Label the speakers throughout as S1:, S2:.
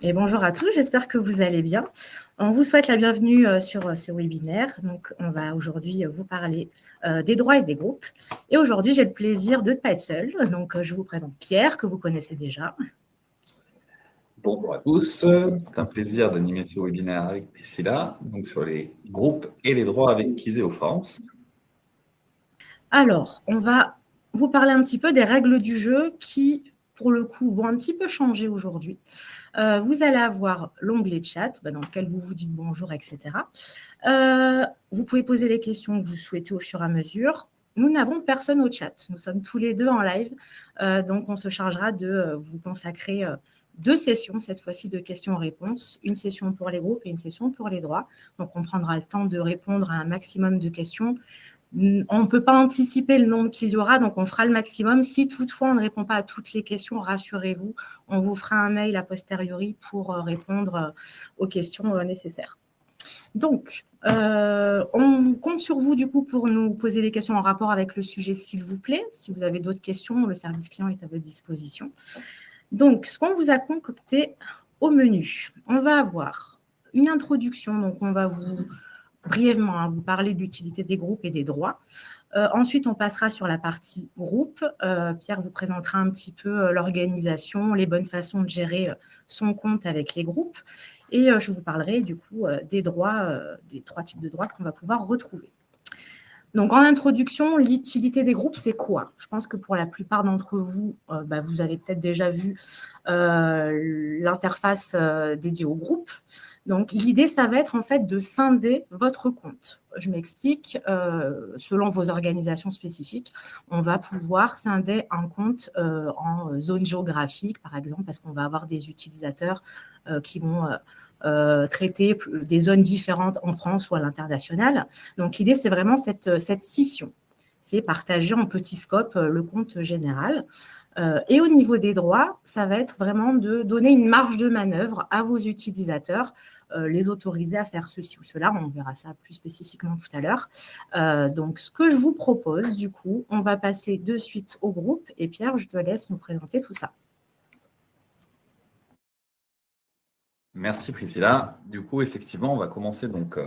S1: Et bonjour à tous, j'espère que vous allez bien. On vous souhaite la bienvenue sur ce webinaire. Donc, on va aujourd'hui vous parler des droits et des groupes. Et aujourd'hui, j'ai le plaisir de ne pas être seule. Donc, je vous présente Pierre, que vous connaissez déjà.
S2: Bonjour à tous, c'est un plaisir d'animer ce webinaire avec Priscilla, donc sur les groupes et les droits avec Kiséoforms.
S1: Alors, on va vous parler un petit peu des règles du jeu qui, pour le coup, vont un petit peu changer aujourd'hui. Vous allez avoir l'onglet chat dans lequel vous vous dites bonjour, etc. Vous pouvez poser les questions que vous souhaitez au fur et à mesure. Nous n'avons personne au chat. Nous sommes tous les deux en live. Donc, on se chargera de vous consacrer 2 sessions, cette fois-ci, de questions-réponses. Une session pour les groupes et une session pour les droits. Donc, on prendra le temps de répondre à un maximum de questions. On ne peut pas anticiper le nombre qu'il y aura, donc on fera le maximum. Si toutefois on ne répond pas à toutes les questions, rassurez-vous, on vous fera un mail a posteriori pour répondre aux questions nécessaires. Donc, on compte sur vous du coup pour nous poser des questions en rapport avec le sujet, s'il vous plaît. Si vous avez d'autres questions, le service client est à votre disposition. Donc, ce qu'on vous a concocté au menu, on va avoir une introduction, donc on va vous brièvement vous parler de l'utilité des groupes et des droits. Ensuite, on passera sur la partie groupe. Pierre vous présentera un petit peu l'organisation, les bonnes façons de gérer son compte avec les groupes. Et je vous parlerai du coup des droits, des 3 types de droits qu'on va pouvoir retrouver. Donc, en introduction, l'utilité des groupes, c'est quoi? Je pense que pour la plupart d'entre vous, vous avez peut-être déjà vu l'interface dédiée au groupe. Donc, l'idée, ça va être en fait de scinder votre compte. Je m'explique. Selon vos organisations spécifiques, on va pouvoir scinder un compte en zone géographique, par exemple, parce qu'on va avoir des utilisateurs qui vont traiter des zones différentes en France ou à l'international. Donc, l'idée, c'est vraiment cette scission. C'est partager en petit scope le compte général. Et au niveau des droits, ça va être vraiment de donner une marge de manœuvre à vos utilisateurs, les autoriser à faire ceci ou cela. On verra ça plus spécifiquement tout à l'heure. Donc, ce que je vous propose, du coup, on va passer de suite au groupe. Et Pierre, je te laisse nous présenter tout ça.
S2: Merci Priscilla. Du coup, effectivement, on va commencer donc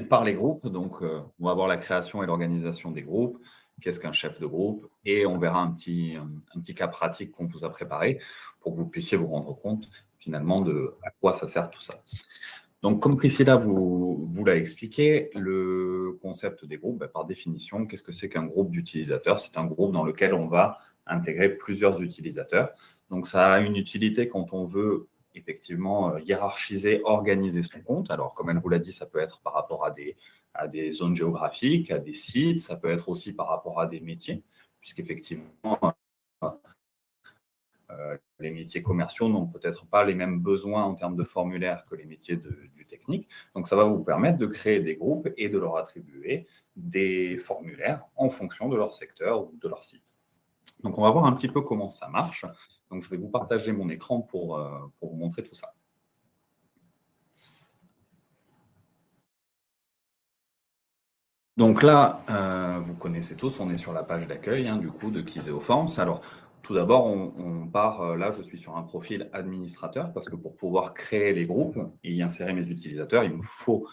S2: par les groupes. Donc, on va voir la création et l'organisation des groupes. Qu'est-ce qu'un chef de groupe? Et on verra un petit cas pratique qu'on vous a préparé pour que vous puissiez vous rendre compte finalement de à quoi ça sert tout ça. Donc, comme Priscilla vous l'a expliqué, le concept des groupes, par définition, qu'est-ce que c'est qu'un groupe d'utilisateurs? C'est un groupe dans lequel on va intégrer plusieurs utilisateurs. Donc, ça a une utilité quand on veut effectivement hiérarchiser, organiser son compte. Alors, comme elle vous l'a dit, ça peut être par rapport à des zones géographiques, à des sites, ça peut être aussi par rapport à des métiers, puisqu'effectivement, les métiers commerciaux n'ont peut-être pas les mêmes besoins en termes de formulaire que les métiers du technique. Donc, ça va vous permettre de créer des groupes et de leur attribuer des formulaires en fonction de leur secteur ou de leur site. Donc, on va voir un petit peu comment ça marche. Donc, je vais vous partager mon écran pour vous montrer tout ça. Donc là, vous connaissez tous, on est sur la page d'accueil du coup de Kiséoforms. Alors, tout d'abord, on part, là je suis sur un profil administrateur parce que pour pouvoir créer les groupes et y insérer mes utilisateurs, il me faut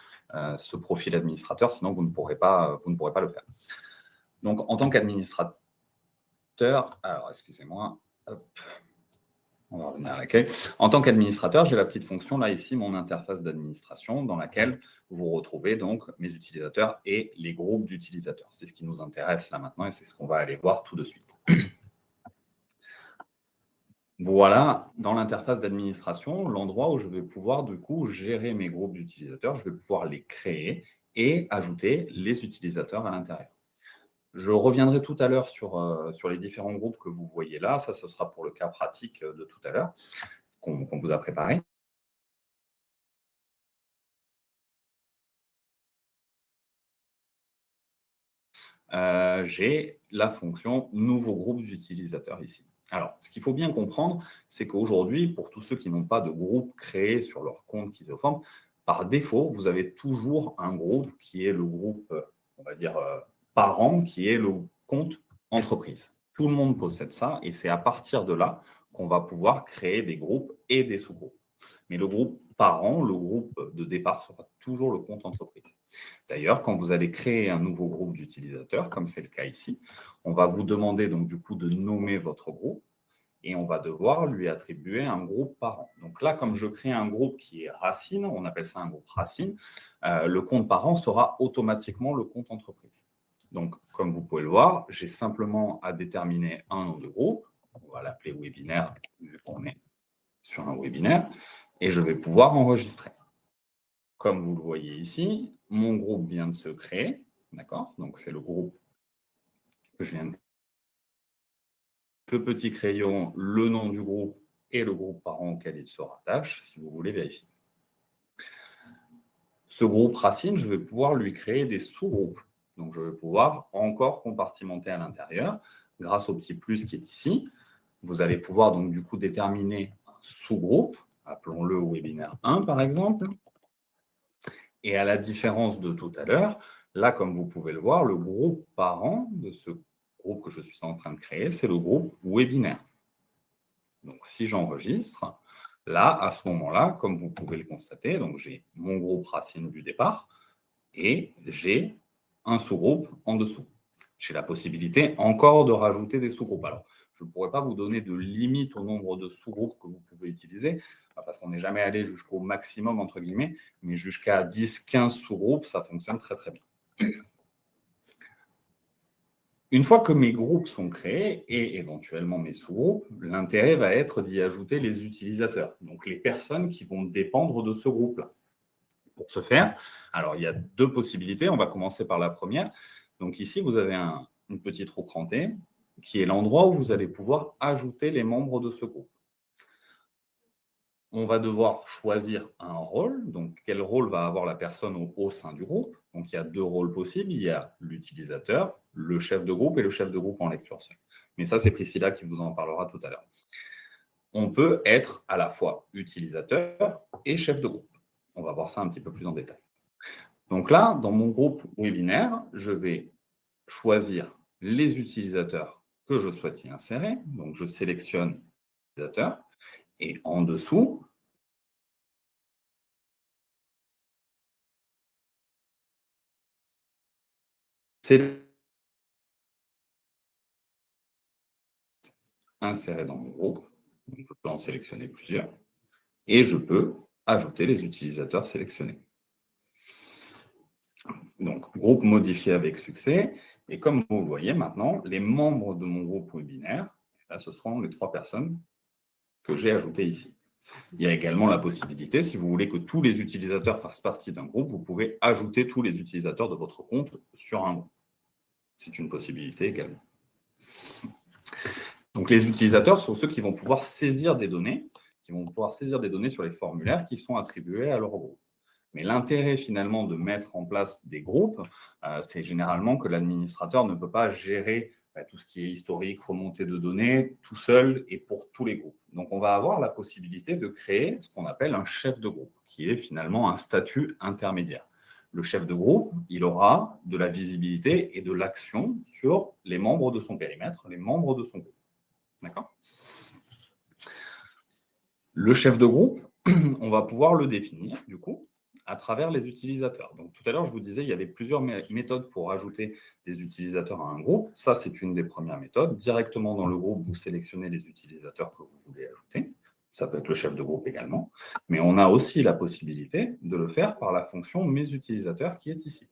S2: ce profil administrateur, sinon vous ne pourrez pas le faire. Donc, en tant qu'administrateur, alors excusez-moi, hop, on va revenir à l'accueil. En tant qu'administrateur, j'ai la petite fonction là ici, mon interface d'administration, dans laquelle vous retrouvez donc mes utilisateurs et les groupes d'utilisateurs. C'est ce qui nous intéresse là maintenant et c'est ce qu'on va aller voir tout de suite. Voilà, dans l'interface d'administration, l'endroit où je vais pouvoir du coup gérer mes groupes d'utilisateurs, je vais pouvoir les créer et ajouter les utilisateurs à l'intérieur. Je reviendrai tout à l'heure sur les différents groupes que vous voyez là. Ça, ce sera pour le cas pratique de tout à l'heure qu'on vous a préparé. J'ai la fonction « Nouveau groupe d'utilisateurs » ici. Alors, ce qu'il faut bien comprendre, c'est qu'aujourd'hui, pour tous ceux qui n'ont pas de groupe créé sur leur compte Kiséoforms, par défaut, vous avez toujours un groupe qui est le groupe, on va dire, parent, qui est le compte entreprise. Tout le monde possède ça et c'est à partir de là qu'on va pouvoir créer des groupes et des sous-groupes. Mais le groupe parent, le groupe de départ sera toujours le compte entreprise. D'ailleurs, quand vous allez créer un nouveau groupe d'utilisateurs, comme c'est le cas ici, on va vous demander donc du coup de nommer votre groupe et on va devoir lui attribuer un groupe parent. Donc là, comme je crée un groupe qui est racine, on appelle ça un groupe racine, le compte parent sera automatiquement le compte entreprise. Donc, comme vous pouvez le voir, j'ai simplement à déterminer un nom de groupe. On va l'appeler webinaire, vu qu'on est sur un webinaire, et je vais pouvoir enregistrer. Comme vous le voyez ici, mon groupe vient de se créer, d'accord? Donc, c'est le groupe que je viens de... Le petit crayon, le nom du groupe et le groupe parent auquel il se rattache, si vous voulez vérifier. Ce groupe racine, je vais pouvoir lui créer des sous-groupes. Donc, je vais pouvoir encore compartimenter à l'intérieur, grâce au petit plus qui est ici. Vous allez pouvoir donc du coup déterminer un sous-groupe, appelons-le webinaire 1 par exemple. Et à la différence de tout à l'heure, là, comme vous pouvez le voir, le groupe parent de ce groupe que je suis en train de créer, c'est le groupe webinaire. Donc, si j'enregistre, là, à ce moment-là, comme vous pouvez le constater, donc j'ai mon groupe racine du départ et j'ai un sous-groupe en dessous. J'ai la possibilité encore de rajouter des sous-groupes. Alors, je ne pourrais pas vous donner de limite au nombre de sous-groupes que vous pouvez utiliser, parce qu'on n'est jamais allé jusqu'au maximum, entre guillemets, mais jusqu'à 10, 15 sous-groupes, ça fonctionne très, très bien. Une fois que mes groupes sont créés et éventuellement mes sous-groupes, l'intérêt va être d'y ajouter les utilisateurs, donc les personnes qui vont dépendre de ce groupe-là. Pour ce faire, alors il y a deux possibilités. On va commencer par la première. Donc ici, vous avez une petite roue crantée qui est l'endroit où vous allez pouvoir ajouter les membres de ce groupe. On va devoir choisir un rôle. Donc, quel rôle va avoir la personne au sein du groupe? Donc, il y a deux rôles possibles. Il y a l'utilisateur, le chef de groupe et le chef de groupe en lecture seule. Mais ça, c'est Priscilla qui vous en parlera tout à l'heure. On peut être à la fois utilisateur et chef de groupe. On va voir ça un petit peu plus en détail. Donc là, dans mon groupe webinaire, je vais choisir les utilisateurs que je souhaite y insérer. Donc, je sélectionne l'utilisateur. Et en dessous, c'est insérer dans mon groupe. Donc, je peux en sélectionner plusieurs. Et je peux ajouter les utilisateurs sélectionnés. Donc, groupe modifié avec succès. Et comme vous le voyez maintenant, les membres de mon groupe webinaire, là, ce seront les 3 personnes que j'ai ajoutées ici. Il y a également la possibilité, si vous voulez que tous les utilisateurs fassent partie d'un groupe, vous pouvez ajouter tous les utilisateurs de votre compte sur un groupe. C'est une possibilité également. Donc, les utilisateurs sont ceux qui vont pouvoir saisir des données, sur les formulaires qui sont attribués à leur groupe. Mais l'intérêt finalement de mettre en place des groupes, c'est généralement que l'administrateur ne peut pas gérer tout ce qui est historique, remontée de données, tout seul et pour tous les groupes. Donc, on va avoir la possibilité de créer ce qu'on appelle un chef de groupe, qui est finalement un statut intermédiaire. Le chef de groupe, il aura de la visibilité et de l'action sur les membres de son périmètre, les membres de son groupe. D'accord ? Le chef de groupe, on va pouvoir le définir, du coup, à travers les utilisateurs. Donc, tout à l'heure, je vous disais, il y avait plusieurs méthodes pour ajouter des utilisateurs à un groupe. Ça, c'est une des premières méthodes. Directement dans le groupe, vous sélectionnez les utilisateurs que vous voulez ajouter. Ça peut être le chef de groupe également. Mais on a aussi la possibilité de le faire par la fonction « Mes utilisateurs » qui est ici.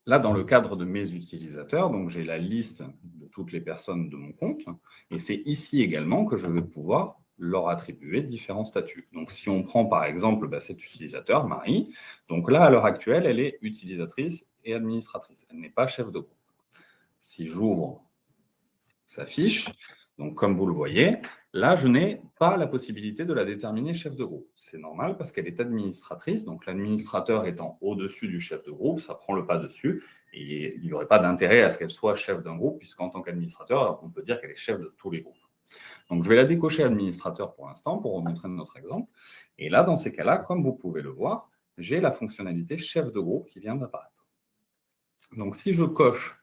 S2: Là, dans le cadre de mes utilisateurs, donc j'ai la liste de toutes les personnes de mon compte. Et c'est ici également que je vais pouvoir leur attribuer différents statuts. Donc, si on prend par exemple cet utilisateur, Marie, donc là, à l'heure actuelle, elle est utilisatrice et administratrice. Elle n'est pas chef de groupe. Si j'ouvre sa fiche, donc comme vous le voyez, là, je n'ai pas la possibilité de la déterminer chef de groupe. C'est normal parce qu'elle est administratrice, donc l'administrateur étant au-dessus du chef de groupe, ça prend le pas dessus, et il n'y aurait pas d'intérêt à ce qu'elle soit chef d'un groupe, puisqu'en tant qu'administrateur, on peut dire qu'elle est chef de tous les groupes. Donc, je vais la décocher administrateur pour l'instant, pour vous montrer notre exemple. Et là, dans ces cas-là, comme vous pouvez le voir, j'ai la fonctionnalité chef de groupe qui vient d'apparaître. Donc, si je coche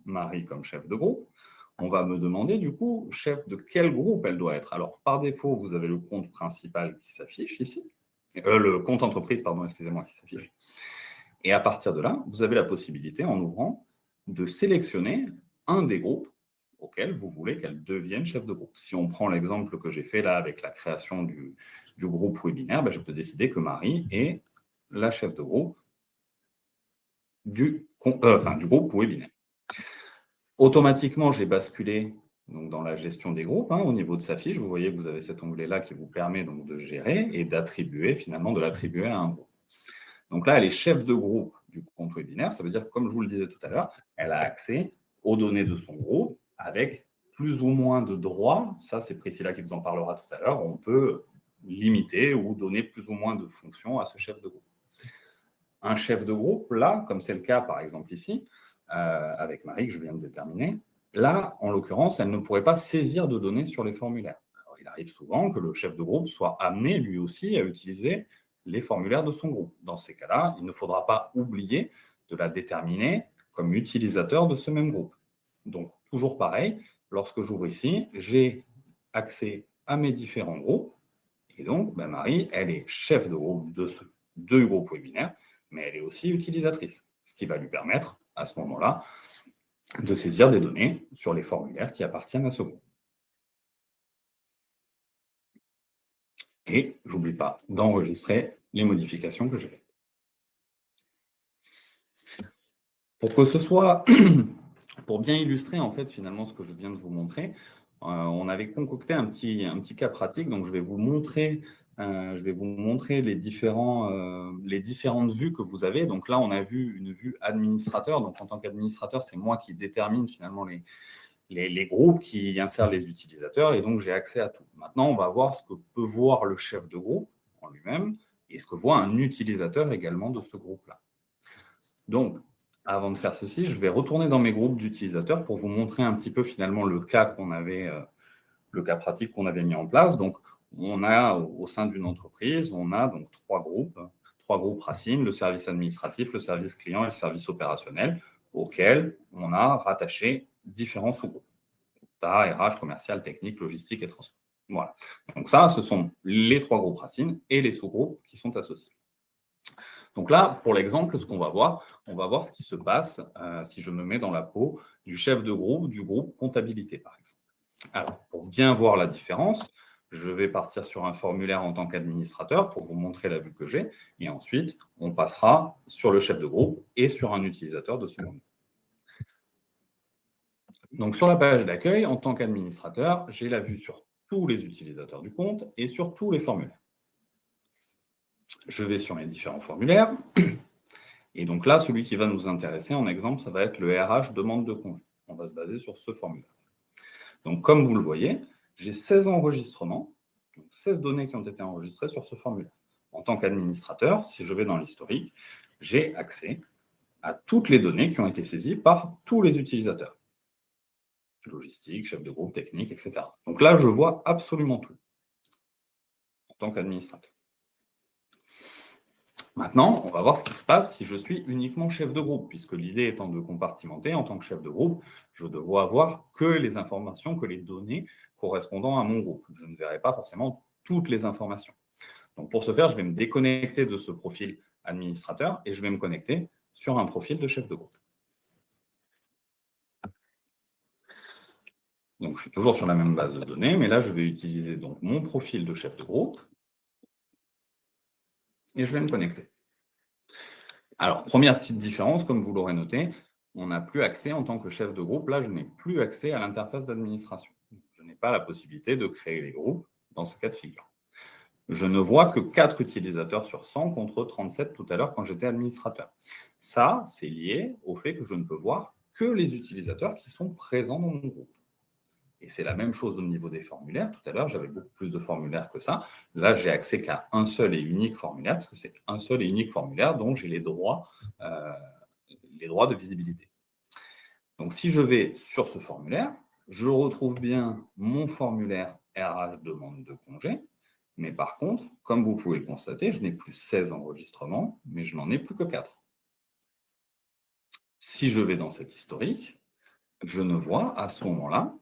S2: Marie comme chef de groupe, on va me demander du coup, chef de quel groupe elle doit être. Alors, par défaut, vous avez le compte principal qui s'affiche ici. Le compte entreprise, pardon, excusez-moi, qui s'affiche. Et à partir de là, vous avez la possibilité, en ouvrant, de sélectionner un des groupes auxquels vous voulez qu'elle devienne chef de groupe. Si on prend l'exemple que j'ai fait là avec la création du groupe webinaire, je peux décider que Marie est la chef de groupe du groupe webinaire. Automatiquement, j'ai basculé donc, dans la gestion des groupes. Au niveau de sa fiche, vous voyez que vous avez cet onglet-là qui vous permet donc, de gérer et d'attribuer, finalement, de l'attribuer à un groupe. Donc là, elle est chef de groupe du compte webinaire. Ça veut dire que, comme je vous le disais tout à l'heure, elle a accès aux données de son groupe avec plus ou moins de droits. Ça, c'est Priscilla qui vous en parlera tout à l'heure. On peut limiter ou donner plus ou moins de fonctions à ce chef de groupe. Un chef de groupe, là, comme c'est le cas, par exemple, ici, avec Marie, que je viens de déterminer, là, en l'occurrence, elle ne pourrait pas saisir de données sur les formulaires. Alors, il arrive souvent que le chef de groupe soit amené, lui aussi, à utiliser les formulaires de son groupe. Dans ces cas-là, il ne faudra pas oublier de la déterminer comme utilisateur de ce même groupe. Donc, toujours pareil, lorsque j'ouvre ici, j'ai accès à mes différents groupes. Et donc, Marie, elle est chef de groupe de ce deux groupes webinaires, mais elle est aussi utilisatrice, ce qui va lui permettre, à ce moment-là, de saisir des données sur les formulaires qui appartiennent à ce groupe. Et j'oublie pas d'enregistrer les modifications que j'ai faites. Pour que ce soit, pour bien illustrer en fait finalement ce que je viens de vous montrer, on avait concocté un petit cas pratique, donc je vais vous montrer les différentes vues que vous avez. Donc là, on a vu une vue administrateur. Donc en tant qu'administrateur, c'est moi qui détermine finalement les groupes, qui insèrent les utilisateurs, et donc j'ai accès à tout. Maintenant, on va voir ce que peut voir le chef de groupe en lui-même et ce que voit un utilisateur également de ce groupe-là. Donc, avant de faire ceci, je vais retourner dans mes groupes d'utilisateurs pour vous montrer un petit peu finalement le cas pratique qu'on avait mis en place. Donc, on a au sein d'une entreprise, on a donc trois groupes racines, le service administratif, le service client et le service opérationnel, auxquels on a rattaché différents sous-groupes. RH, commercial, technique, logistique et transport. Voilà. Donc ça, ce sont les trois groupes racines et les sous-groupes qui sont associés. Donc là, pour l'exemple, ce qu'on va voir, on va voir ce qui se passe si je me mets dans la peau du chef de groupe, du groupe comptabilité, par exemple. Alors, pour bien voir la différence, je vais partir sur un formulaire en tant qu'administrateur pour vous montrer la vue que j'ai. Et ensuite, on passera sur le chef de groupe et sur un utilisateur de ce même groupe. Donc, sur la page d'accueil, en tant qu'administrateur, j'ai la vue sur tous les utilisateurs du compte et sur tous les formulaires. Je vais sur mes différents formulaires. Et donc là, celui qui va nous intéresser en exemple, ça va être le RH demande de congé. On va se baser sur ce formulaire. Donc, comme vous le voyez, j'ai 16 enregistrements, donc 16 données qui ont été enregistrées sur ce formulaire. En tant qu'administrateur, si je vais dans l'historique, j'ai accès à toutes les données qui ont été saisies par tous les utilisateurs. Logistique, chef de groupe, technique, etc. Donc là, je vois absolument tout en tant qu'administrateur. Maintenant, on va voir ce qui se passe si je suis uniquement chef de groupe, puisque l'idée étant de compartimenter, en tant que chef de groupe, je dois avoir que les informations, que les données correspondant à mon groupe. Je ne verrai pas forcément toutes les informations. Donc pour ce faire, je vais me déconnecter de ce profil administrateur et je vais me connecter sur un profil de chef de groupe. Donc je suis toujours sur la même base de données, mais là je vais utiliser donc mon profil de chef de groupe et je vais me connecter. Alors, première petite différence, comme vous l'aurez noté, on n'a plus accès en tant que chef de groupe. Là, je n'ai plus accès à l'interface d'administration. Je n'ai pas la possibilité de créer les groupes dans ce cas de figure. Je ne vois que 4 utilisateurs sur 100 contre 37 tout à l'heure quand j'étais administrateur. Ça, c'est lié au fait que je ne peux voir que les utilisateurs qui sont présents dans mon groupe. Et c'est la même chose au niveau des formulaires. Tout à l'heure, j'avais beaucoup plus de formulaires que ça. Là, j'ai accès qu'à un seul et unique formulaire, parce que c'est un seul et unique formulaire dont j'ai les droits de visibilité. Donc, si je vais sur ce formulaire, je retrouve bien mon formulaire RH demande de congé. Mais par contre, comme vous pouvez le constater, je n'ai plus 16 enregistrements, mais je n'en ai plus que 4. Si je vais dans cet historique, je ne vois à ce moment-là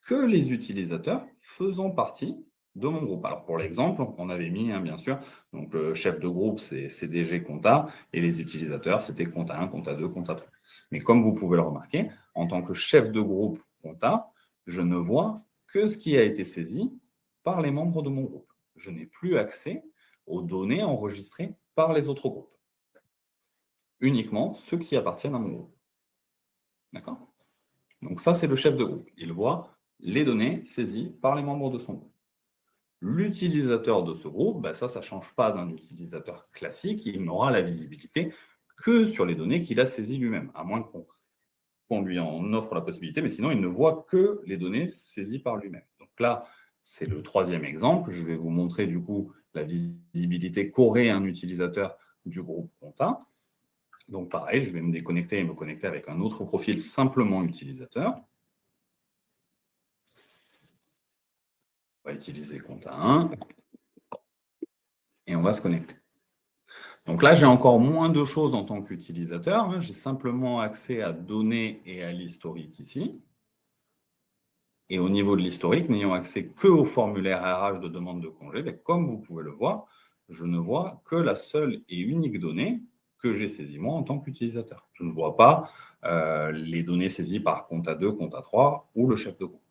S2: que les utilisateurs faisant partie de mon groupe. Alors pour l'exemple, on avait mis, bien sûr, donc le chef de groupe, c'est CDG Compta, et les utilisateurs, c'était Compta 1, Compta 2, Compta 3. Mais comme vous pouvez le remarquer, en tant que chef de groupe Compta, je ne vois que ce qui a été saisi par les membres de mon groupe. Je n'ai plus accès aux données enregistrées par les autres groupes. Uniquement ceux qui appartiennent à mon groupe. D'accord? Donc ça, c'est le chef de groupe. Il voit les données saisies par les membres de son groupe. L'utilisateur de ce groupe, ça ne change pas d'un utilisateur classique, il n'aura la visibilité que sur les données qu'il a saisies lui-même, à moins qu'on lui en offre la possibilité, mais sinon, il ne voit que les données saisies par lui-même. Donc là, c'est le troisième exemple. Je vais vous montrer du coup la visibilité qu'aurait un utilisateur du groupe Compta. Donc pareil, je vais me déconnecter et me connecter avec un autre profil simplement utilisateur. On va utiliser Compta 1 et on va se connecter. Donc là, j'ai encore moins de choses en tant qu'utilisateur. J'ai simplement accès à données et à l'historique ici. Et au niveau de l'historique, n'ayant accès que au formulaire RH de demande de congé, comme vous pouvez le voir, je ne vois que la seule et unique donnée que j'ai saisie moi en tant qu'utilisateur. Je ne vois pas les données saisies par Compta 2, Compta 3 ou le chef de groupe.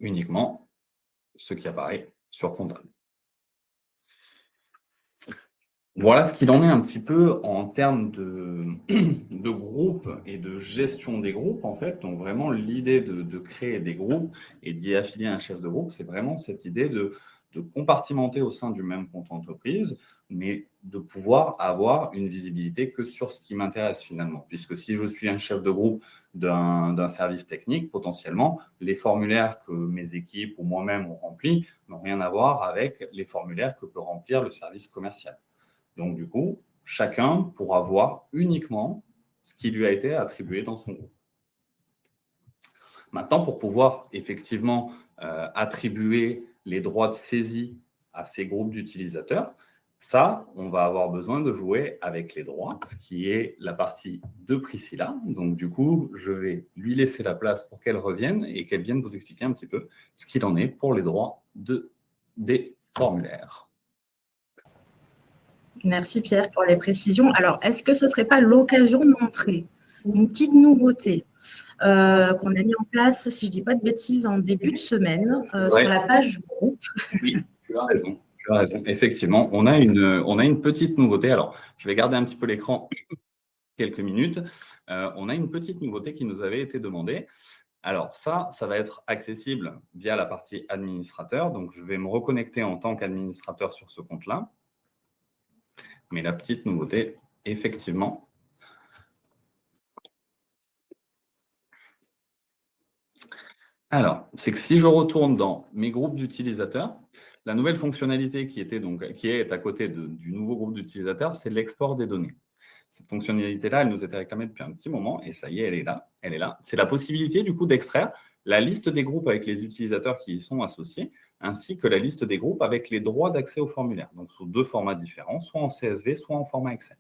S2: Uniquement ce qui apparaît sur Compta. Voilà ce qu'il en est un petit peu en termes de groupe et de gestion des groupes, en fait. Donc, vraiment, l'idée de créer des groupes et d'y affilier un chef de groupe, c'est vraiment cette idée de compartimenter au sein du même compte entreprise, mais de pouvoir avoir une visibilité que sur ce qui m'intéresse finalement. Puisque si je suis un chef de groupe d'un service technique, potentiellement, les formulaires que mes équipes ou moi-même ont remplis n'ont rien à voir avec les formulaires que peut remplir le service commercial. Donc, du coup, chacun pourra voir uniquement ce qui lui a été attribué dans son groupe. Maintenant, pour pouvoir effectivement attribuer les droits de saisie à ces groupes d'utilisateurs, ça, on va avoir besoin de jouer avec les droits, ce qui est la partie de Priscilla. Donc, du coup, je vais lui laisser la place pour qu'elle revienne et qu'elle vienne vous expliquer un petit peu ce qu'il en est pour les droits des formulaires.
S1: Merci Pierre pour les précisions. Alors, est-ce que ce ne serait pas l'occasion de montrer une petite nouveauté qu'on a mis en place, si je ne dis pas de bêtises, en début de semaine sur la page groupe?
S2: Oui, tu as raison. Effectivement, on a une petite nouveauté. Alors, je vais garder un petit peu l'écran quelques minutes. On a une petite nouveauté qui nous avait été demandée. Alors, ça va être accessible via la partie administrateur. Donc, je vais me reconnecter en tant qu'administrateur sur ce compte-là. Mais la petite nouveauté, effectivement, alors, c'est que si je retourne dans mes groupes d'utilisateurs, la nouvelle fonctionnalité qui est à côté du nouveau groupe d'utilisateurs, c'est l'export des données. Cette fonctionnalité-là, elle nous était réclamée depuis un petit moment, et ça y est, elle est là. C'est la possibilité, du coup, d'extraire la liste des groupes avec les utilisateurs qui y sont associés, ainsi que la liste des groupes avec les droits d'accès au formulaire, donc sous deux formats différents, soit en CSV, soit en format Excel.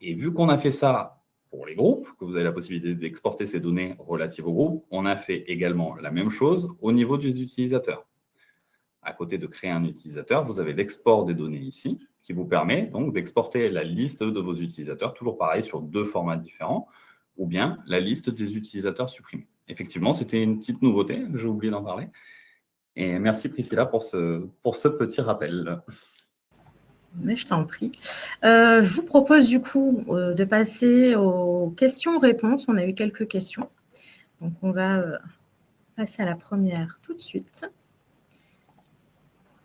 S2: Et vu qu'on a fait ça pour les groupes, que vous avez la possibilité d'exporter ces données relatives aux groupes, on a fait également la même chose au niveau des utilisateurs. À côté de créer un utilisateur, vous avez l'export des données ici, qui vous permet donc d'exporter la liste de vos utilisateurs, toujours pareil sur deux formats différents, ou bien la liste des utilisateurs supprimés. Effectivement, c'était une petite nouveauté, j'ai oublié d'en parler. Et merci Priscilla pour ce petit rappel.
S1: Mais je t'en prie. Je vous propose du coup de passer aux questions-réponses. On a eu quelques questions. Donc, on va passer à la première tout de suite.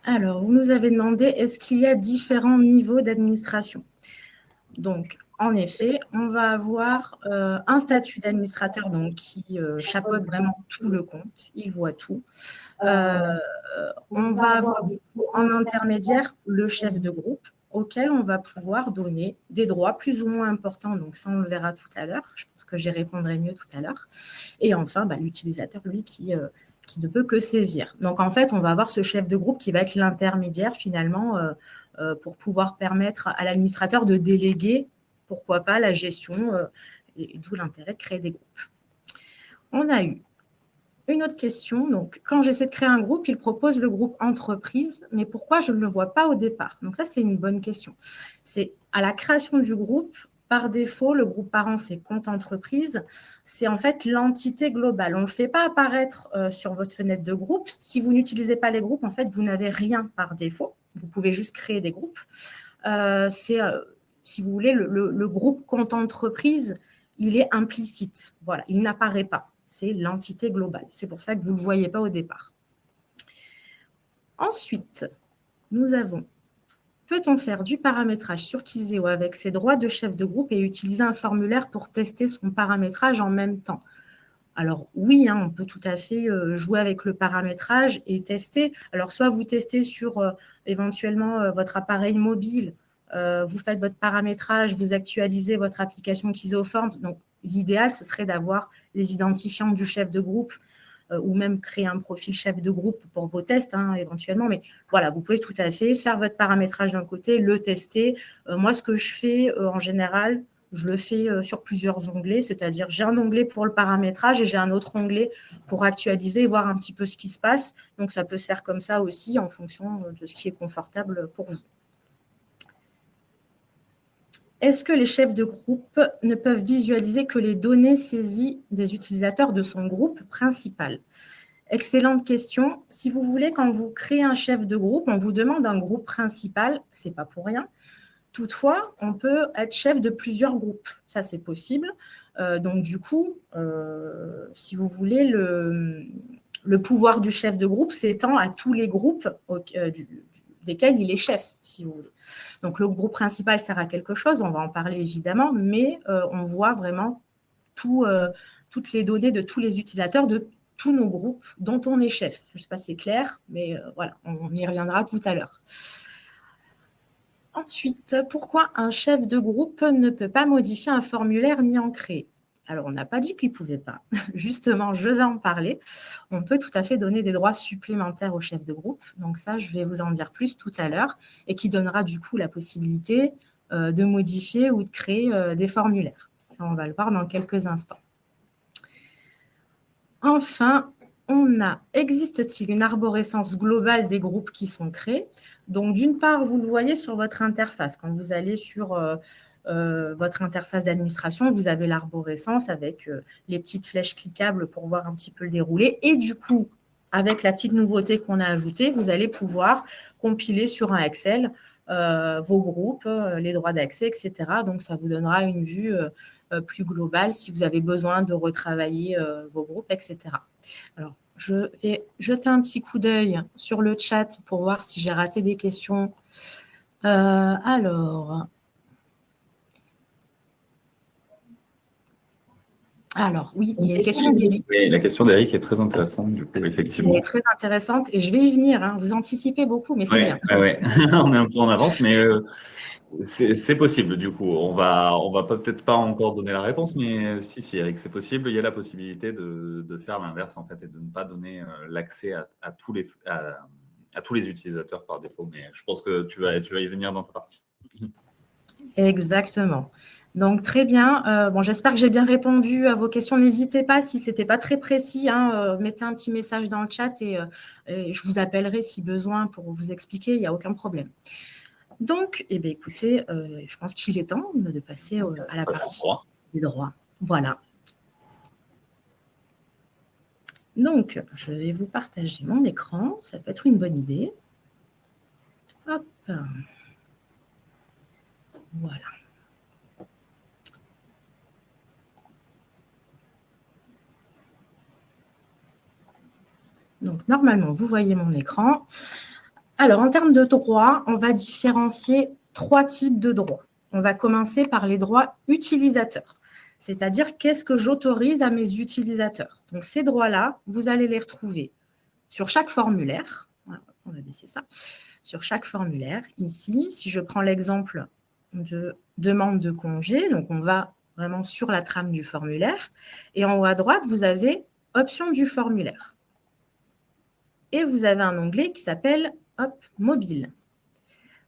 S1: Alors, vous nous avez demandé, est-ce qu'il y a différents niveaux d'administration? Donc, en effet, on va avoir un statut d'administrateur qui chapeaute vraiment tout le compte. Il voit tout. On va avoir du coup en intermédiaire le chef de groupe auquel on va pouvoir donner des droits plus ou moins importants. Donc, ça, on le verra tout à l'heure. Je pense que j'y répondrai mieux tout à l'heure. Et enfin, l'utilisateur, lui, qui ne peut que saisir. Donc, en fait, on va avoir ce chef de groupe qui va être l'intermédiaire, finalement, pour pouvoir permettre à l'administrateur de déléguer, pourquoi pas, la gestion et d'où l'intérêt de créer des groupes. On a eu une autre question. Donc, quand j'essaie de créer un groupe, il propose le groupe entreprise, mais pourquoi je ne le vois pas au départ? Donc ça, c'est une bonne question. C'est à la création du groupe, par défaut, le groupe parent, c'est compte entreprise. C'est en fait l'entité globale. On ne le fait pas apparaître sur votre fenêtre de groupe. Si vous n'utilisez pas les groupes, en fait, vous n'avez rien par défaut. Vous pouvez juste créer des groupes. Si vous voulez, le groupe compte entreprise, il est implicite. Voilà, il n'apparaît pas. C'est l'entité globale. C'est pour ça que vous ne le voyez pas au départ. Ensuite, nous avons, peut-on faire du paramétrage sur Kizeo avec ses droits de chef de groupe et utiliser un formulaire pour tester son paramétrage en même temps? Alors oui, on peut tout à fait jouer avec le paramétrage et tester. Alors soit vous testez sur éventuellement votre appareil mobile, vous faites votre paramétrage, vous actualisez votre application Kizeo Forms. Donc l'idéal, ce serait d'avoir les identifiants du chef de groupe ou même créer un profil chef de groupe pour vos tests éventuellement. Mais voilà, vous pouvez tout à fait faire votre paramétrage d'un côté, le tester. Moi, ce que je fais en général, je le fais sur plusieurs onglets, c'est-à-dire j'ai un onglet pour le paramétrage et j'ai un autre onglet pour actualiser et voir un petit peu ce qui se passe. Donc, ça peut se faire comme ça aussi en fonction de ce qui est confortable pour vous. Est-ce que les chefs de groupe ne peuvent visualiser que les données saisies des utilisateurs de son groupe principal? Excellente question. Si vous voulez, quand vous créez un chef de groupe, on vous demande un groupe principal, ce n'est pas pour rien. Toutefois, on peut être chef de plusieurs groupes. Ça, c'est possible. Donc, du coup, si vous voulez, le pouvoir du chef de groupe s'étend à tous les groupes desquels il est chef, si vous voulez. Donc, le groupe principal sert à quelque chose, on va en parler évidemment, mais on voit vraiment toutes les données de tous les utilisateurs de tous nos groupes dont on est chef. Je ne sais pas si c'est clair, mais voilà, on y reviendra tout à l'heure. Ensuite, pourquoi un chef de groupe ne peut pas modifier un formulaire ni en créer? Alors, on n'a pas dit qu'il ne pouvait pas. Justement, je vais en parler. On peut tout à fait donner des droits supplémentaires au chef de groupe. Donc ça, je vais vous en dire plus tout à l'heure et qui donnera du coup la possibilité de modifier ou de créer des formulaires. Ça, on va le voir dans quelques instants. Enfin, existe-t-il une arborescence globale des groupes qui sont créés? Donc, d'une part, vous le voyez sur votre interface. Quand vous allez sur votre interface d'administration, vous avez l'arborescence avec les petites flèches cliquables pour voir un petit peu le déroulé. Et du coup, avec la petite nouveauté qu'on a ajoutée, vous allez pouvoir compiler sur un Excel vos groupes, les droits d'accès, etc. Donc, ça vous donnera une vue plus globale si vous avez besoin de retravailler vos groupes, etc. Alors, je vais jeter un petit coup d'œil sur le chat pour voir si j'ai raté des questions. Alors, oui, il y a une question d'Éric.
S2: Oui, la question d'Éric est très intéressante, du coup, effectivement.
S1: Elle est très intéressante et je vais y venir. Vous anticipez beaucoup, mais c'est bien.
S2: Oui. On est un peu en avance, mais c'est possible, du coup. On va peut-être pas encore donner la réponse, mais si, Eric, c'est possible. Il y a la possibilité de faire l'inverse, en fait, et de ne pas donner l'accès à tous les utilisateurs par défaut. Mais je pense que tu vas y venir dans ta partie.
S1: Exactement. Donc, très bien. J'espère que j'ai bien répondu à vos questions. N'hésitez pas, si ce n'était pas très précis, mettez un petit message dans le chat et je vous appellerai si besoin pour vous expliquer. Il n'y a aucun problème. Donc, écoutez, je pense qu'il est temps de passer à la partie des droits. Voilà. Donc, je vais vous partager mon écran. Ça peut être une bonne idée. Hop. Voilà. Donc, normalement, vous voyez mon écran. Alors, en termes de droits, on va différencier 3 types de droits. On va commencer par les droits utilisateurs, c'est-à-dire qu'est-ce que j'autorise à mes utilisateurs. Donc, ces droits-là, vous allez les retrouver sur chaque formulaire. Voilà, on va baisser ça. Sur chaque formulaire, ici, si je prends l'exemple de demande de congé, donc on va vraiment sur la trame du formulaire, et en haut à droite, vous avez option du formulaire. Et vous avez un onglet qui s'appelle mobile.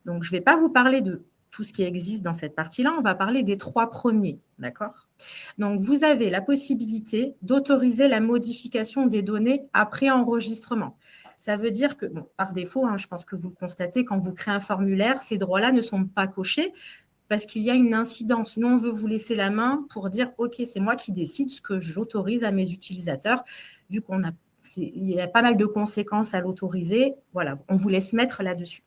S1: Donc, je ne vais pas vous parler de tout ce qui existe dans cette partie-là. On va parler des 3 premiers, d'accord? Donc, vous avez la possibilité d'autoriser la modification des données après enregistrement. Ça veut dire que, bon, par défaut, je pense que vous le constatez, quand vous créez un formulaire, ces droits-là ne sont pas cochés parce qu'il y a une incidence. Nous, on veut vous laisser la main pour dire « Ok, c'est moi qui décide ce que j'autorise à mes utilisateurs. » Vu il y a pas mal de conséquences à l'autoriser. Voilà, on vous laisse mettre là-dessus.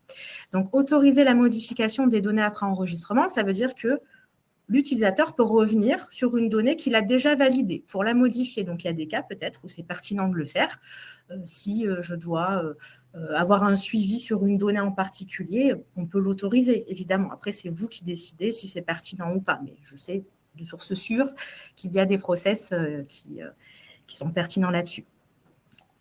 S1: Donc, autoriser la modification des données après enregistrement, ça veut dire que l'utilisateur peut revenir sur une donnée qu'il a déjà validée pour la modifier. Donc, il y a des cas peut-être où c'est pertinent de le faire. Si je dois avoir un suivi sur une donnée en particulier, on peut l'autoriser, évidemment. Après, c'est vous qui décidez si c'est pertinent ou pas. Mais je sais de source sûre qu'il y a des process qui sont pertinents là-dessus.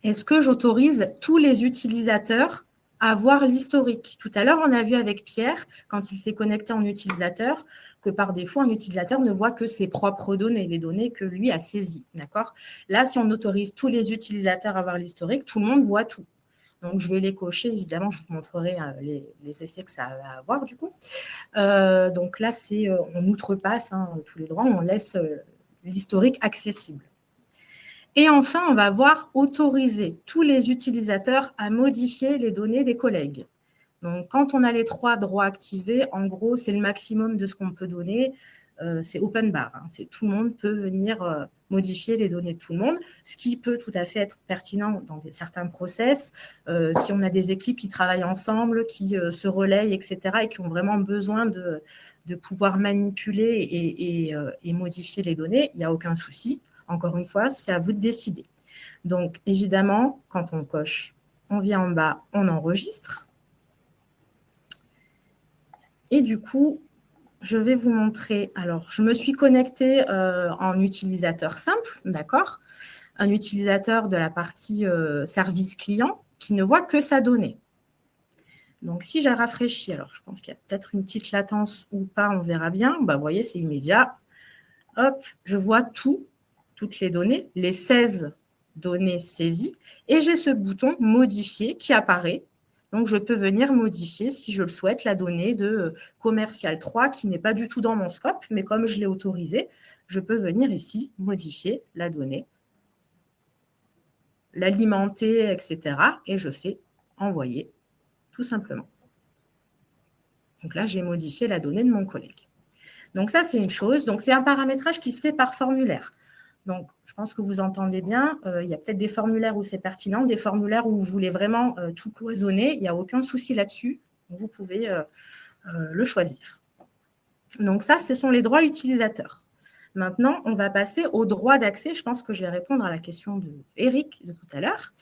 S1: Est-ce que j'autorise tous les utilisateurs à voir l'historique? Tout à l'heure, on a vu avec Pierre, quand il s'est connecté en utilisateur, que par défaut, un utilisateur ne voit que ses propres données, les données que lui a saisies. D'accord? Là, si on autorise tous les utilisateurs à voir l'historique, tout le monde voit tout. Donc, je vais les cocher. Évidemment, je vous montrerai les effets que ça va avoir, du coup. Donc là, on outrepasse tous les droits, on laisse l'historique accessible. Et enfin, on va voir autoriser tous les utilisateurs à modifier les données des collègues. Donc, quand on a les 3 droits activés, en gros, c'est le maximum de ce qu'on peut donner. C'est open bar. Tout le monde peut venir modifier les données de tout le monde, ce qui peut tout à fait être pertinent dans certains process. Si on a des équipes qui travaillent ensemble, qui se relayent, etc., et qui ont vraiment besoin de pouvoir manipuler et modifier les données, il n'y a aucun souci. Encore une fois, c'est à vous de décider. Donc, évidemment, quand on coche, on vient en bas, on enregistre. Et du coup, je vais vous montrer. Alors, je me suis connectée en utilisateur simple, d'accord? Un utilisateur de la partie service client qui ne voit que sa donnée. Donc, si je rafraîchis, alors je pense qu'il y a peut-être une petite latence ou pas, on verra bien. Vous voyez, c'est immédiat. Hop, je vois toutes les données, les 16 données saisies, et j'ai ce bouton « Modifier » qui apparaît. Donc, je peux venir modifier, si je le souhaite, la donnée de commercial 3 qui n'est pas du tout dans mon scope, mais comme je l'ai autorisé, je peux venir ici modifier la donnée, l'alimenter, etc. Et je fais « Envoyer », tout simplement. Donc là, j'ai modifié la donnée de mon collègue. Donc ça, c'est une chose. Donc, c'est un paramétrage qui se fait par formulaire. Donc, je pense que vous entendez bien. Il y a peut-être des formulaires où c'est pertinent, des formulaires où vous voulez vraiment tout cloisonner. Il n'y a aucun souci là-dessus. Vous pouvez le choisir. Donc, ça, ce sont les droits utilisateurs. Maintenant, on va passer aux droits d'accès. Je pense que je vais répondre à la question de Eric de tout à l'heure.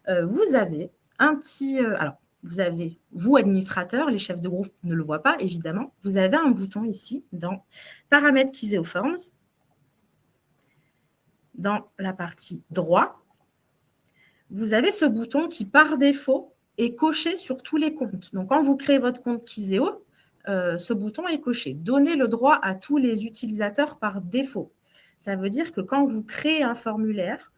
S1: Vous avez un petit… alors, vous avez, vous, administrateur, les chefs de groupe ne le voient pas, évidemment. Vous avez un bouton ici dans « Paramètres Kiséoforms ». Dans la partie « Droit », vous avez ce bouton qui, par défaut, est coché sur tous les comptes. Donc, quand vous créez votre compte Kiséo, ce bouton est coché. Donnez le droit à tous les utilisateurs par défaut. Ça veut dire que quand vous créez un formulaire,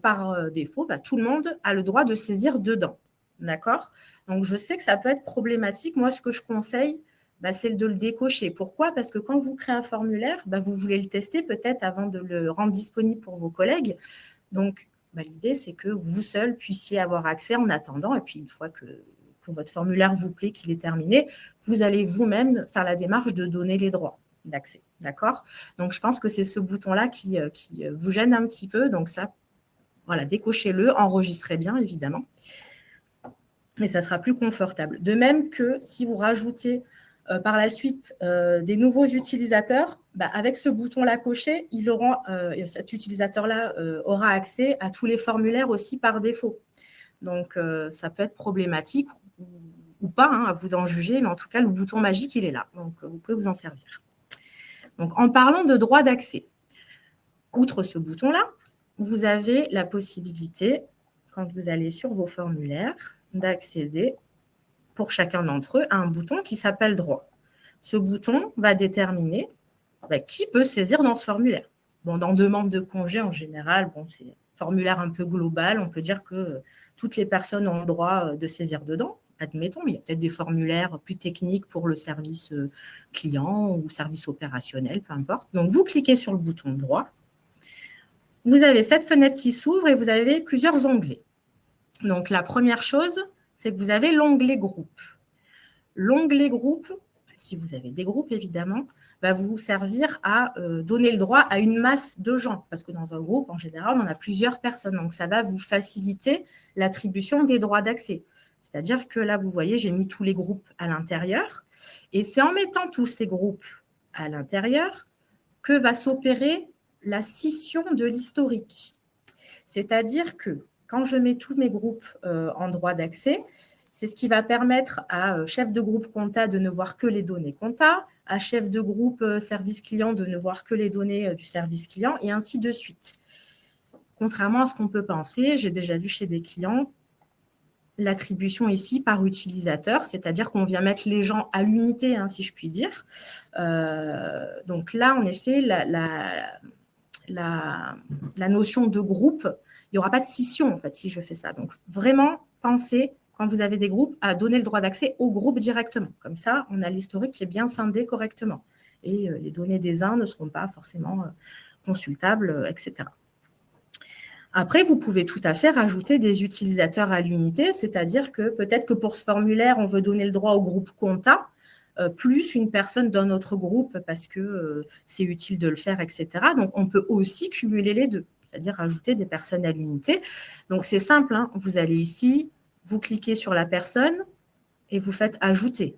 S1: par défaut, tout le monde a le droit de saisir dedans. D'accord? Donc, je sais que ça peut être problématique. Moi, ce que je conseille, c'est de le décocher. Pourquoi? Parce que quand vous créez un formulaire, vous voulez le tester peut-être avant de le rendre disponible pour vos collègues. Donc, l'idée, c'est que vous seul puissiez avoir accès en attendant. Et puis, une fois que votre formulaire vous plaît, qu'il est terminé, vous allez vous-même faire la démarche de donner les droits d'accès. D'accord? Donc, je pense que c'est ce bouton-là qui vous gêne un petit peu. Donc, ça, voilà, décochez-le, enregistrez bien, évidemment. Et ça sera plus confortable. De même que si vous rajoutez par la suite des nouveaux utilisateurs, avec ce bouton-là coché, cet utilisateur-là aura accès à tous les formulaires aussi par défaut. Donc, ça peut être problématique ou pas, à vous d'en juger, mais en tout cas, le bouton magique, il est là. Donc, vous pouvez vous en servir. Donc, en parlant de droit d'accès, outre ce bouton-là, vous avez la possibilité, quand vous allez sur vos formulaires, d'accéder pour chacun d'entre eux à un bouton qui s'appelle « Droit ». Ce bouton va déterminer qui peut saisir dans ce formulaire. Bon, dans demande de congé, en général, c'est un formulaire un peu global. On peut dire que toutes les personnes ont le droit de saisir dedans. admettons, il y a peut-être des formulaires plus techniques pour le service client ou service opérationnel, peu importe. Donc, vous cliquez sur le bouton droit. Vous avez cette fenêtre qui s'ouvre et vous avez plusieurs onglets. Donc, la première chose, c'est que vous avez l'onglet groupe. L'onglet groupe, si vous avez des groupes évidemment, va vous servir à donner le droit à une masse de gens. Parce que dans un groupe, en général, on a plusieurs personnes. Donc, ça va vous faciliter l'attribution des droits d'accès. C'est-à-dire que là, vous voyez, j'ai mis tous les groupes à l'intérieur. Et c'est en mettant tous ces groupes à l'intérieur que va s'opérer la scission de l'historique. C'est-à-dire que quand je mets tous mes groupes en droit d'accès, c'est ce qui va permettre à chef de groupe compta de ne voir que les données compta, à chef de groupe service client de ne voir que les données du service client, et ainsi de suite. Contrairement à ce qu'on peut penser, j'ai déjà vu chez des clients l'attribution ici par utilisateur, c'est-à-dire qu'on vient mettre les gens à l'unité, hein, si je puis dire. Donc là, en effet, la notion de groupe, il n'y aura pas de scission, en fait, si je fais ça. Donc, vraiment, pensez, quand vous avez des groupes, à donner le droit d'accès au groupe directement. Comme ça, on a l'historique qui est bien scindé correctement. Et les données des uns ne seront pas forcément consultables, etc. Après, vous pouvez tout à fait rajouter des utilisateurs à l'unité, c'est-à-dire que peut-être que pour ce formulaire, on veut donner le droit au groupe compta, plus une personne d'un autre groupe parce que c'est utile de le faire, etc. Donc, on peut aussi cumuler les deux, c'est-à-dire rajouter des personnes à l'unité. Donc, c'est simple, hein. Vous allez ici, vous cliquez sur la personne et vous faites « Ajouter ».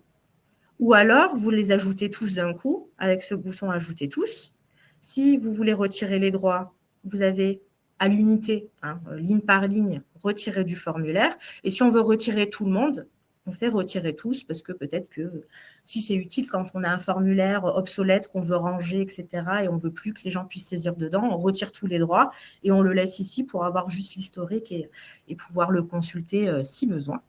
S1: Ou alors, vous les ajoutez tous d'un coup avec ce bouton « Ajouter tous ». Si vous voulez retirer les droits, vous avez à l'unité, hein, ligne par ligne, retirer du formulaire. Et si on veut retirer tout le monde, on fait retirer tous parce que peut-être que si c'est utile quand on a un formulaire obsolète qu'on veut ranger, etc., et on ne veut plus que les gens puissent saisir dedans, on retire tous les droits et on le laisse ici pour avoir juste l'historique et pouvoir le consulter si besoin.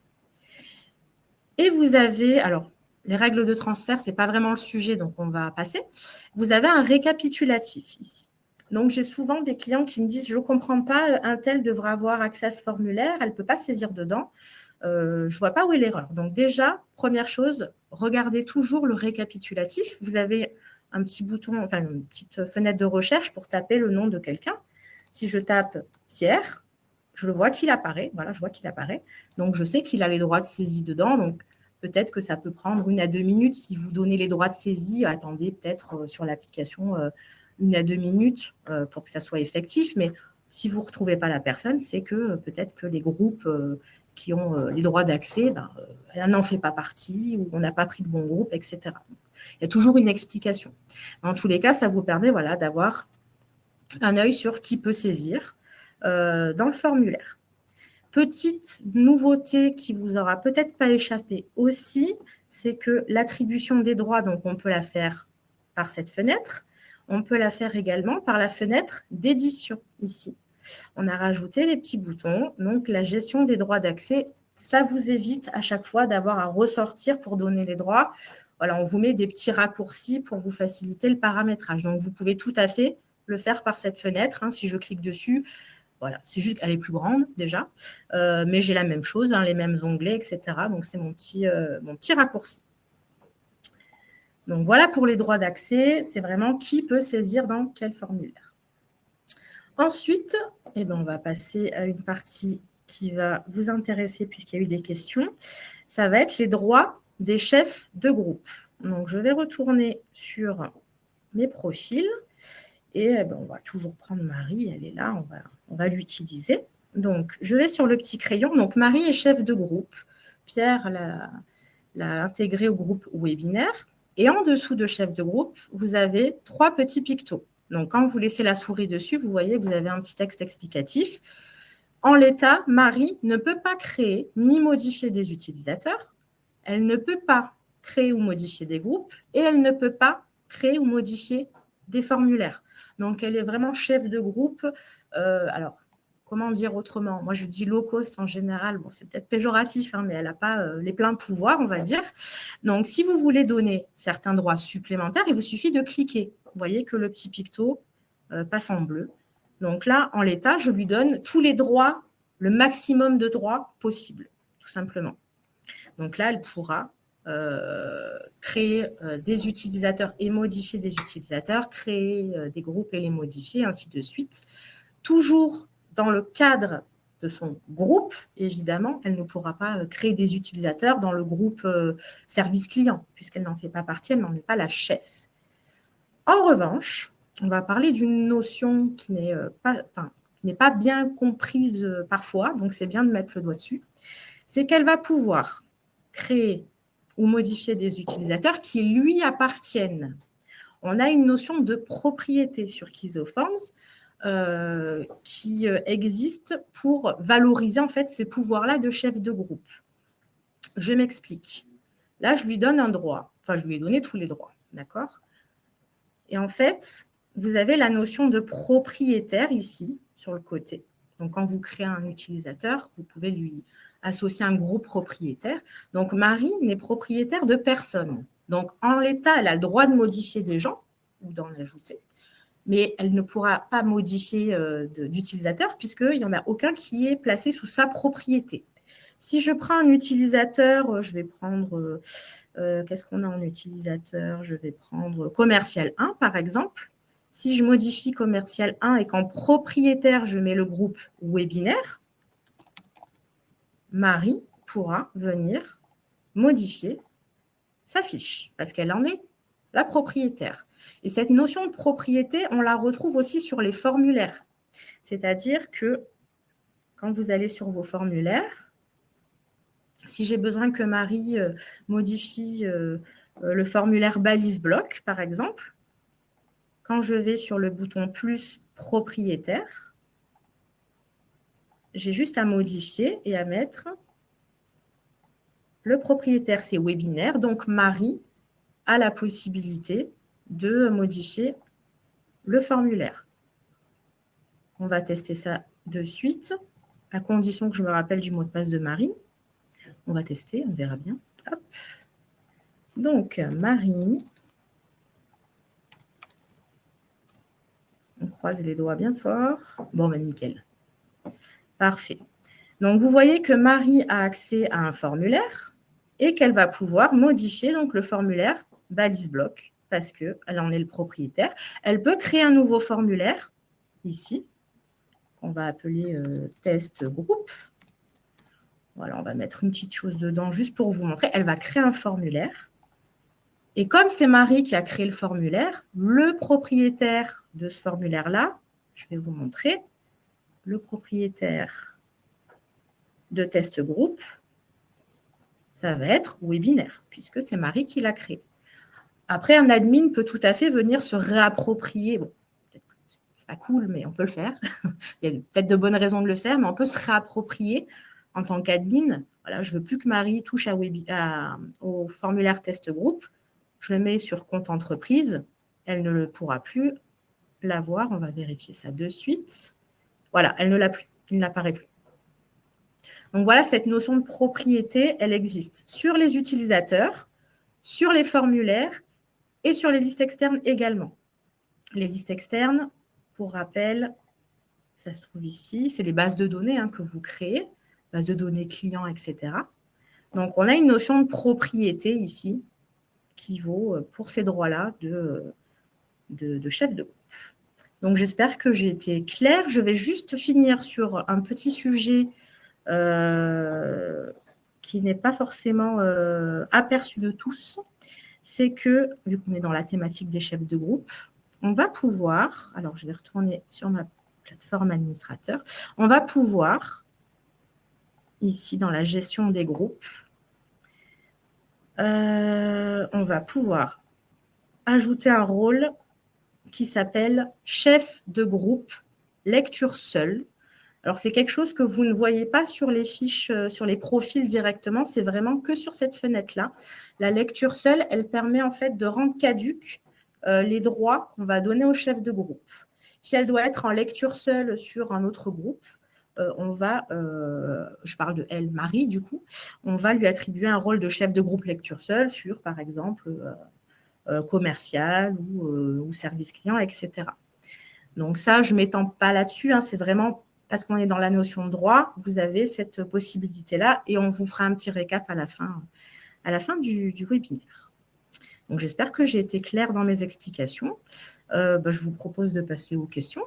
S1: Et vous avez, alors, les règles de transfert, ce n'est pas vraiment le sujet, donc on va passer. Vous avez un récapitulatif ici. Donc, j'ai souvent des clients qui me disent « Je ne comprends pas, un tel devrait avoir accès à ce formulaire, elle ne peut pas saisir dedans. Je ne vois pas où est l'erreur. » Donc, déjà, première chose, regardez toujours le récapitulatif. Vous avez un petit bouton, enfin une petite fenêtre de recherche pour taper le nom de quelqu'un. Si je tape Pierre, je le vois qu'il apparaît. Voilà, je vois qu'il apparaît. Donc, je sais qu'il a les droits de saisie dedans. Donc, peut-être que ça peut prendre 1 à 2 minutes. Si vous donnez les droits de saisie, attendez peut-être sur l'application 1 à 2 minutes pour que ça soit effectif. Mais si vous ne retrouvez pas la personne, c'est que peut-être que les groupes qui ont les droits d'accès, elle n'en fait pas partie ou on n'a pas pris le bon groupe, etc. Il y a toujours une explication. En tous les cas, ça vous permet d'avoir un œil sur qui peut saisir dans le formulaire. Petite nouveauté qui vous aura peut-être pas échappé aussi, c'est que l'attribution des droits, donc on peut la faire par cette fenêtre, on peut la faire également par la fenêtre d'édition ici. On a rajouté les petits boutons, donc la gestion des droits d'accès, ça vous évite à chaque fois d'avoir à ressortir pour donner les droits. Voilà, on vous met des petits raccourcis pour vous faciliter le paramétrage. Donc, vous pouvez tout à fait le faire par cette fenêtre. Hein, si je clique dessus, voilà, c'est juste qu'elle est plus grande déjà, mais j'ai la même chose, hein, les mêmes onglets, etc. Donc, c'est mon petit raccourci. Donc, voilà pour les droits d'accès. C'est vraiment qui peut saisir dans quel formulaire. Ensuite, on va passer à une partie qui va vous intéresser puisqu'il y a eu des questions. Ça va être les droits des chefs de groupe. Donc, je vais retourner sur mes profils et on va toujours prendre Marie, elle est là, on va l'utiliser. Donc, je vais sur le petit crayon. Donc, Marie est chef de groupe. Pierre l'a intégré au groupe webinaire. Et en dessous de chef de groupe, vous avez 3 petits pictos. Donc, quand vous laissez la souris dessus, vous voyez que vous avez un petit texte explicatif. En l'état, Marie ne peut pas créer ni modifier des utilisateurs. Elle ne peut pas créer ou modifier des groupes et elle ne peut pas créer ou modifier des formulaires. Donc, elle est vraiment chef de groupe. Alors, comment dire autrement? Moi, je dis low cost en général. Bon, c'est peut-être péjoratif, hein, mais elle n'a pas les pleins pouvoirs, on va dire. Donc, si vous voulez donner certains droits supplémentaires, il vous suffit de cliquer. Vous voyez que le petit picto passe en bleu. Donc là, en l'état, je lui donne tous les droits, le maximum de droits possible, tout simplement. Donc là, elle pourra créer des utilisateurs et modifier des utilisateurs, créer des groupes et les modifier, ainsi de suite. Toujours dans le cadre de son groupe, évidemment, elle ne pourra pas créer des utilisateurs dans le groupe service client, puisqu'elle n'en fait pas partie, elle n'en est pas la chef. En revanche, on va parler d'une notion qui n'est pas bien comprise parfois, donc c'est bien de mettre le doigt dessus, c'est qu'elle va pouvoir créer ou modifier des utilisateurs qui lui appartiennent. On a une notion de propriété sur Keyzoforms qui existe pour valoriser en fait ce pouvoir-là de chef de groupe. Je m'explique. Là, je lui donne un droit, enfin, je lui ai donné tous les droits, d'accord? Et en fait, vous avez la notion de propriétaire ici, sur le côté. Donc, quand vous créez un utilisateur, vous pouvez lui associer un groupe propriétaire. Donc, Marie n'est propriétaire de personne. Donc, en l'état, elle a le droit de modifier des gens ou d'en ajouter, mais elle ne pourra pas modifier d'utilisateur puisqu'il n'y en a aucun qui est placé sous sa propriété. Si je prends un utilisateur, je vais prendre, qu'est-ce qu'on a en utilisateur? Je vais prendre commercial 1, par exemple. Si je modifie commercial 1 et qu'en propriétaire, je mets le groupe webinaire, Marie pourra venir modifier sa fiche parce qu'elle en est la propriétaire. Et cette notion de propriété, on la retrouve aussi sur les formulaires. C'est-à-dire que quand vous allez sur vos formulaires, si j'ai besoin que Marie modifie le formulaire balise bloc, par exemple, quand je vais sur le bouton plus propriétaire, j'ai juste à modifier et à mettre le propriétaire, c'est webinaire. Donc, Marie a la possibilité de modifier le formulaire. On va tester ça de suite, à condition que je me rappelle du mot de passe de Marie. On va tester, on verra bien. Hop. Donc, Marie, on croise les doigts bien fort. Bon, ben nickel. Parfait. Donc, vous voyez que Marie a accès à un formulaire et qu'elle va pouvoir modifier donc, le formulaire balise bloc parce qu'elle en est le propriétaire. Elle peut créer un nouveau formulaire, ici, qu'on va appeler test groupe. Voilà, on va mettre une petite chose dedans juste pour vous montrer. Elle va créer un formulaire. Et comme c'est Marie qui a créé le formulaire, le propriétaire de ce formulaire-là, je vais vous montrer, le propriétaire de test groupe, ça va être webinaire, puisque c'est Marie qui l'a créé. Après, un admin peut tout à fait venir se réapproprier. Bon, c'est pas cool, mais on peut le faire. Il y a peut-être de bonnes raisons de le faire, mais on peut se réapproprier en tant qu'admin. Voilà, je ne veux plus que Marie touche au formulaire test groupe. Je le mets sur compte entreprise. Elle ne pourra plus l'avoir. On va vérifier ça de suite. Voilà, elle ne l'a plus. Il n'apparaît plus. Donc voilà, cette notion de propriété, elle existe sur les utilisateurs, sur les formulaires et sur les listes externes également. Les listes externes, pour rappel, ça se trouve ici, c'est les bases de données que vous créez, bases de données clients, etc. Donc, on a une notion de propriété ici qui vaut pour ces droits-là de chef de groupe. Donc, j'espère que j'ai été claire. Je vais juste finir sur un petit sujet qui n'est pas forcément aperçu de tous. C'est que, vu qu'on est dans la thématique des chefs de groupe, on va pouvoir, alors je vais retourner sur ma plateforme administrateur, on va pouvoir, ici dans la gestion des groupes, on va pouvoir ajouter un rôle qui s'appelle chef de groupe lecture seule. Alors, c'est quelque chose que vous ne voyez pas sur les fiches, sur les profils directement, c'est vraiment que sur cette fenêtre-là. La lecture seule, elle permet en fait de rendre caduques les droits qu'on va donner au chef de groupe. Si elle doit être en lecture seule sur un autre groupe, on va, je parle de elle, Marie, du coup, on va lui attribuer un rôle de chef de groupe lecture seule sur, par exemple, commercial ou service client, etc. Donc ça, je ne m'étends pas là-dessus, c'est vraiment parce qu'on est dans la notion de droit, vous avez cette possibilité-là et on vous fera un petit récap à la fin du webinaire. Donc, j'espère que j'ai été claire dans mes explications. Je vous propose de passer aux questions.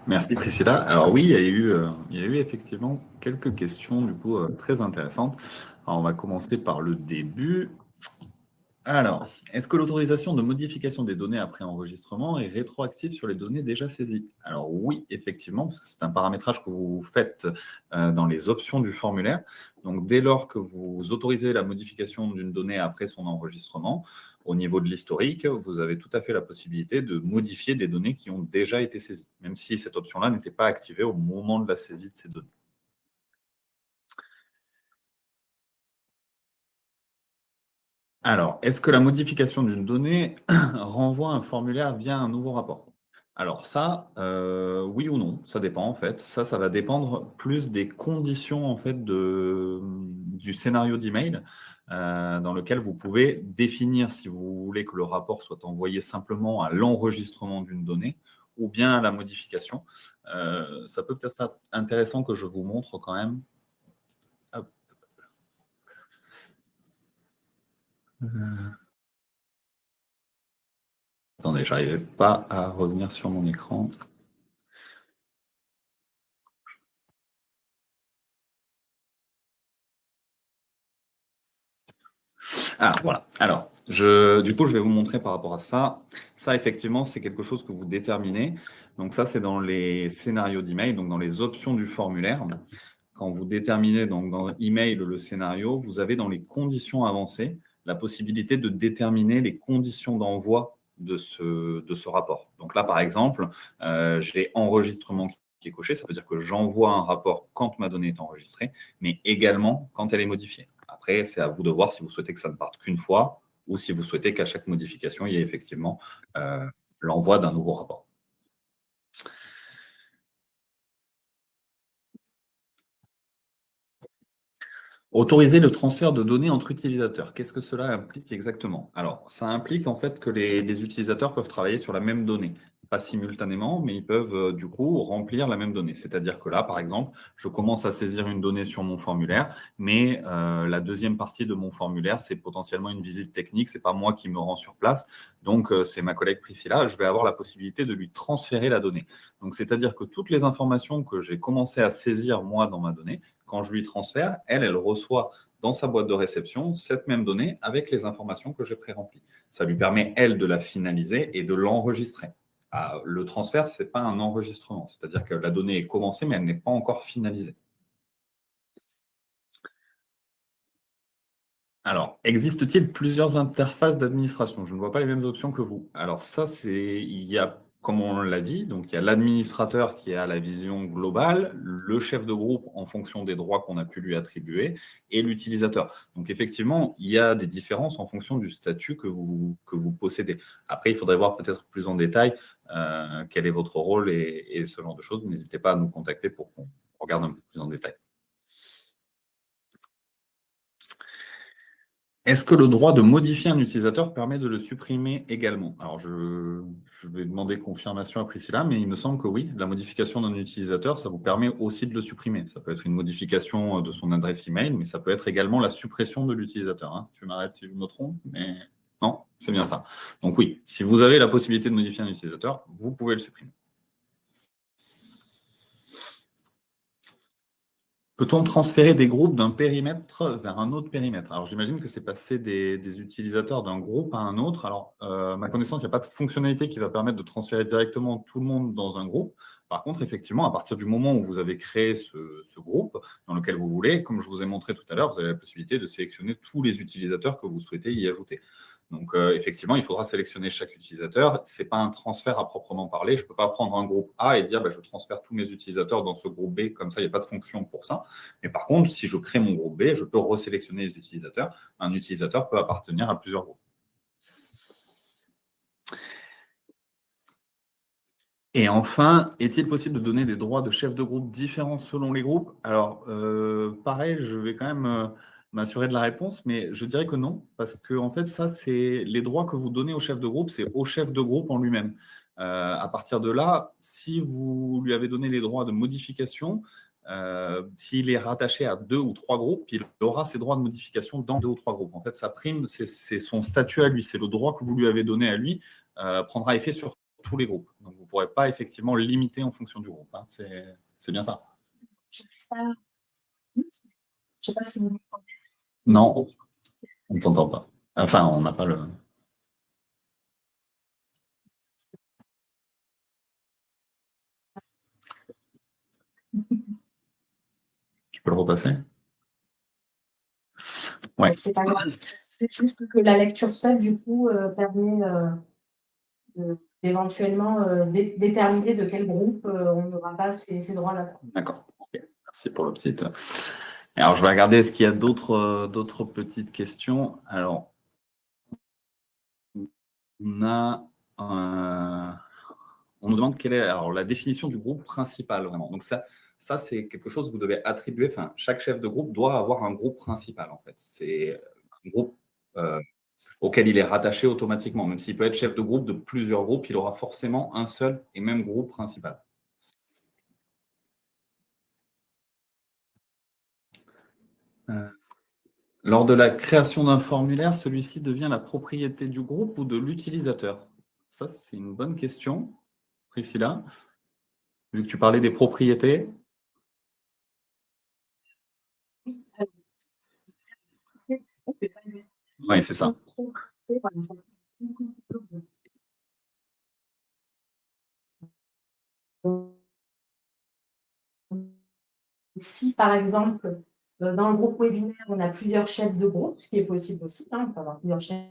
S2: Merci Priscilla. Alors oui, il y a eu effectivement quelques questions du coup très intéressantes. Alors, on va commencer par le début. Alors, est-ce que l'autorisation de modification des données après enregistrement est rétroactive sur les données déjà saisies? Alors oui, effectivement, parce que c'est un paramétrage que vous faites dans les options du formulaire. Donc dès lors que vous autorisez la modification d'une donnée après son enregistrement, au niveau de l'historique, vous avez tout à fait la possibilité de modifier des données qui ont déjà été saisies, même si cette option-là n'était pas activée au moment de la saisie de ces données. Alors, est-ce que la modification d'une donnée renvoie un formulaire via un nouveau rapport? Alors ça, oui ou non, ça dépend en fait. Ça va dépendre plus des conditions en fait du scénario d'email dans lequel vous pouvez définir si vous voulez que le rapport soit envoyé simplement à l'enregistrement d'une donnée ou bien à la modification. Ça peut peut-être être intéressant que je vous montre quand même. Hop. Attendez, j'arrivais pas à revenir sur mon écran. Ah, voilà. Alors, du coup, je vais vous montrer par rapport à ça. Ça, effectivement, c'est quelque chose que vous déterminez. Donc, ça, c'est dans les scénarios d'email, donc dans les options du formulaire. Quand vous déterminez donc, dans email le scénario, vous avez dans les conditions avancées la possibilité de déterminer les conditions d'envoi de ce rapport. Donc là, par exemple, j'ai enregistrement qui est coché. Ça veut dire que j'envoie un rapport quand ma donnée est enregistrée, mais également quand elle est modifiée. Après, c'est à vous de voir si vous souhaitez que ça ne parte qu'une fois ou si vous souhaitez qu'à chaque modification, il y ait effectivement l'envoi d'un nouveau rapport. Autoriser le transfert de données entre utilisateurs. Qu'est-ce que cela implique exactement? Alors, ça implique en fait que les utilisateurs peuvent travailler sur la même donnée. Pas simultanément, mais ils peuvent du coup remplir la même donnée. C'est-à-dire que là, par exemple, je commence à saisir une donnée sur mon formulaire, mais la deuxième partie de mon formulaire, c'est potentiellement une visite technique. C'est pas moi qui me rends sur place. Donc, c'est ma collègue Priscilla. Je vais avoir la possibilité de lui transférer la donnée. Donc, c'est-à-dire que toutes les informations que j'ai commencé à saisir moi dans ma donnée, quand je lui transfère, elle reçoit dans sa boîte de réception cette même donnée avec les informations que j'ai pré-remplies. Ça lui permet, elle, de la finaliser et de l'enregistrer. Ah, le transfert, ce n'est pas un enregistrement, c'est-à-dire que la donnée est commencée, mais elle n'est pas encore finalisée. Alors, existe-t-il plusieurs interfaces d'administration? Je ne vois pas les mêmes options que vous. Alors ça, il y a, comme on l'a dit, donc il y a l'administrateur qui a la vision globale, le chef de groupe en fonction des droits qu'on a pu lui attribuer, et l'utilisateur. Donc effectivement, il y a des différences en fonction du statut que vous possédez. Après, il faudrait voir peut-être plus en détail quel est votre rôle et ce genre de choses. N'hésitez pas à nous contacter pour qu'on regarde un peu plus en détail. Est-ce que le droit de modifier un utilisateur permet de le supprimer également? Alors, je vais demander confirmation à Priscilla, mais il me semble que oui, la modification d'un utilisateur, ça vous permet aussi de le supprimer. Ça peut être une modification de son adresse email, mais ça peut être également la suppression de l'utilisateur, hein. Tu m'arrêtes si je me trompe, mais non, c'est bien ça. Donc oui, si vous avez la possibilité de modifier un utilisateur, vous pouvez le supprimer. Peut-on transférer des groupes d'un périmètre vers un autre périmètre? Alors, j'imagine que c'est passer des utilisateurs d'un groupe à un autre. Alors, ma connaissance, il n'y a pas de fonctionnalité qui va permettre de transférer directement tout le monde dans un groupe. Par contre, effectivement, à partir du moment où vous avez créé ce groupe dans lequel vous voulez, comme je vous ai montré tout à l'heure, vous avez la possibilité de sélectionner tous les utilisateurs que vous souhaitez y ajouter. Donc, effectivement, il faudra sélectionner chaque utilisateur. Ce n'est pas un transfert à proprement parler. Je ne peux pas prendre un groupe A et dire je transfère tous mes utilisateurs dans ce groupe B. Comme ça, il n'y a pas de fonction pour ça. Mais par contre, si je crée mon groupe B, je peux resélectionner les utilisateurs. Un utilisateur peut appartenir à plusieurs groupes. Et enfin, est-il possible de donner des droits de chef de groupe différents selon les groupes? Alors, pareil, je vais quand même m'assurer de la réponse, mais je dirais que non, parce que en fait, ça, c'est les droits que vous donnez au chef de groupe, c'est au chef de groupe en lui-même. À partir de là, si vous lui avez donné les droits de modification, s'il est rattaché à 2 ou 3 groupes, il aura ses droits de modification dans 2 ou 3 groupes. En fait, sa prime, c'est son statut à lui, c'est le droit que vous lui avez donné à lui, prendra effet sur tous les groupes. Donc, vous ne pourrez pas effectivement limiter en fonction du groupe, hein. C'est bien ça.
S1: Je ne sais pas si vous m'entendez.
S2: Non, on ne t'entend pas. Enfin, on n'a pas le. Tu peux le repasser? Ouais.
S1: C'est pas grave. C'est juste que la lecture seule, du coup, permet d'éventuellement déterminer de quel groupe on n'aura pas ces droits-là.
S2: D'accord. Ok. Merci pour le petit. Alors, je vais regarder, est-ce qu'il y a d'autres petites questions? Alors, on a. On nous demande quelle est alors, la définition du groupe principal, vraiment. Donc, ça c'est quelque chose que vous devez attribuer. Enfin, chaque chef de groupe doit avoir un groupe principal, en fait. C'est un groupe auquel il est rattaché automatiquement. Même s'il peut être chef de groupe de plusieurs groupes, il aura forcément un seul et même groupe principal. Lors de la création d'un formulaire, celui-ci devient la propriété du groupe ou de l'utilisateur? Ça, c'est une bonne question, Priscilla. Vu que tu parlais des propriétés. Oui, c'est ça.
S1: Si, par exemple, dans le groupe webinaire, on a plusieurs chefs de groupe, ce qui est possible aussi, hein, on peut avoir plusieurs chefs.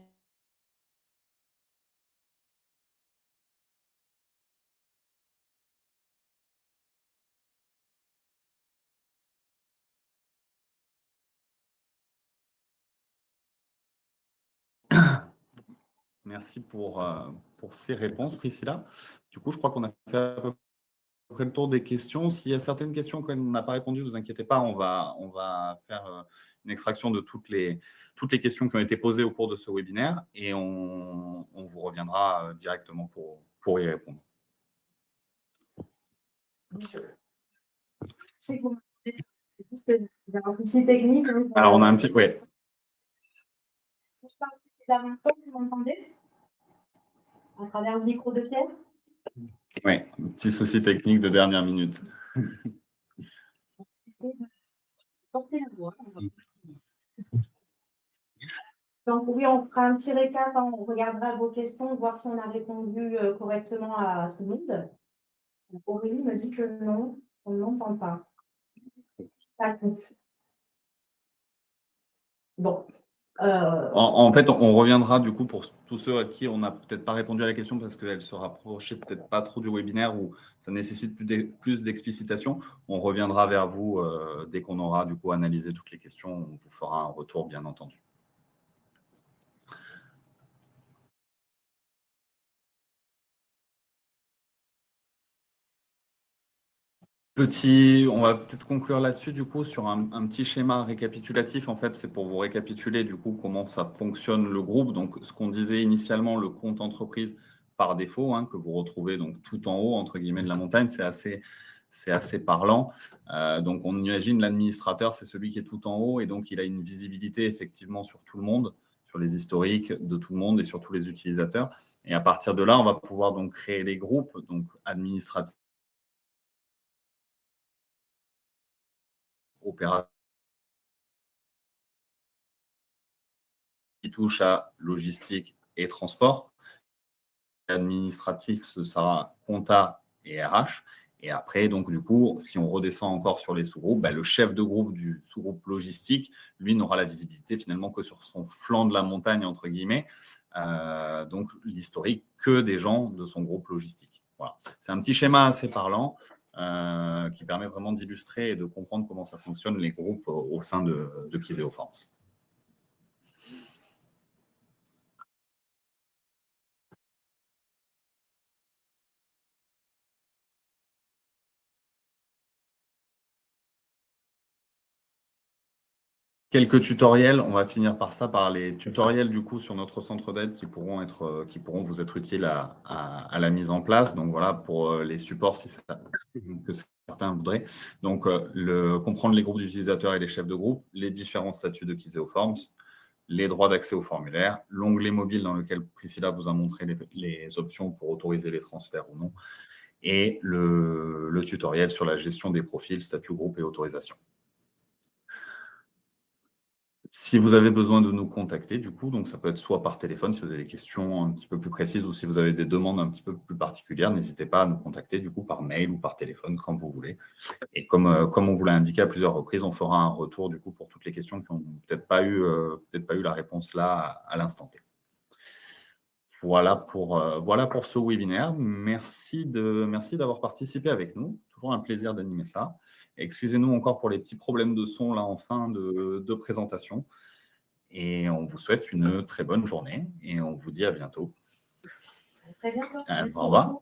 S2: Merci pour ces réponses, Priscilla. Du coup, je crois qu'on a fait à peu près le tour des questions. S'il y a certaines questions qu'on n'a pas répondu, ne vous inquiétez pas, on va faire une extraction de toutes les questions qui ont été posées au cours de ce webinaire et on vous reviendra directement pour y répondre.
S1: C'est comment juste un souci technique.
S2: Alors, on a un petit. Oui.
S1: Si je parle suffisamment fort, vous m'entendez? À travers le micro de Pierre?
S2: Oui, un petit souci technique de dernière minute.
S1: Portez la voix. Donc oui, on fera un petit récap, hein, on regardera vos questions, voir si on a répondu correctement à tout le monde. Aurélie me dit que non, on ne m'entend pas. Ça coupe. Bon.
S2: En fait, on reviendra du coup pour tous ceux à qui on n'a peut-être pas répondu à la question parce qu'elle se rapprochait peut-être pas trop du webinaire ou ça nécessite plus d'explicitation. On reviendra vers vous dès qu'on aura du coup analysé toutes les questions. On vous fera un retour, bien entendu. On va peut-être conclure là-dessus du coup sur un petit schéma récapitulatif. En fait, c'est pour vous récapituler du coup comment ça fonctionne le groupe. Donc, ce qu'on disait initialement, le compte entreprise par défaut, hein, que vous retrouvez donc tout en haut entre guillemets de la montagne, c'est assez parlant. Donc, on imagine l'administrateur, c'est celui qui est tout en haut et donc il a une visibilité effectivement sur tout le monde, sur les historiques de tout le monde et sur tous les utilisateurs. Et à partir de là, on va pouvoir donc créer les groupes, donc administratifs, opérationnels, qui touche à logistique et transport. Administratif, ce sera compta et RH. Et après, donc, du coup, si on redescend encore sur les sous-groupes, le chef de groupe du sous-groupe logistique, lui, n'aura la visibilité finalement que sur son flanc de la montagne, entre guillemets. Donc, l'historique que des gens de son groupe logistique. Voilà. C'est un petit schéma assez parlant qui permet vraiment d'illustrer et de comprendre comment ça fonctionne les groupes au sein de Kiséoforms. Quelques tutoriels, on va finir par ça, par les tutoriels du coup sur notre centre d'aide qui pourront vous être utiles à la mise en place. Donc voilà, pour les supports si que certains voudraient. Donc comprendre les groupes d'utilisateurs et les chefs de groupe, les différents statuts de Kizeo Forms, les droits d'accès au formulaire, l'onglet mobile dans lequel Priscilla vous a montré les options pour autoriser les transferts ou non, et le tutoriel sur la gestion des profils, statut groupe et autorisation. Si vous avez besoin de nous contacter, du coup, donc ça peut être soit par téléphone, si vous avez des questions un petit peu plus précises ou si vous avez des demandes un petit peu plus particulières, n'hésitez pas à nous contacter, du coup, par mail ou par téléphone, comme vous voulez. Et comme on vous l'a indiqué à plusieurs reprises, on fera un retour, du coup, pour toutes les questions qui n'ont peut-être pas eu la réponse là à l'instant T. Voilà pour ce webinaire. Merci d'avoir participé avec nous. Toujours un plaisir d'animer ça. Excusez-nous encore pour les petits problèmes de son là en fin de présentation. Et on vous souhaite une très bonne journée et on vous dit à bientôt.
S1: À très bientôt.
S2: Au revoir.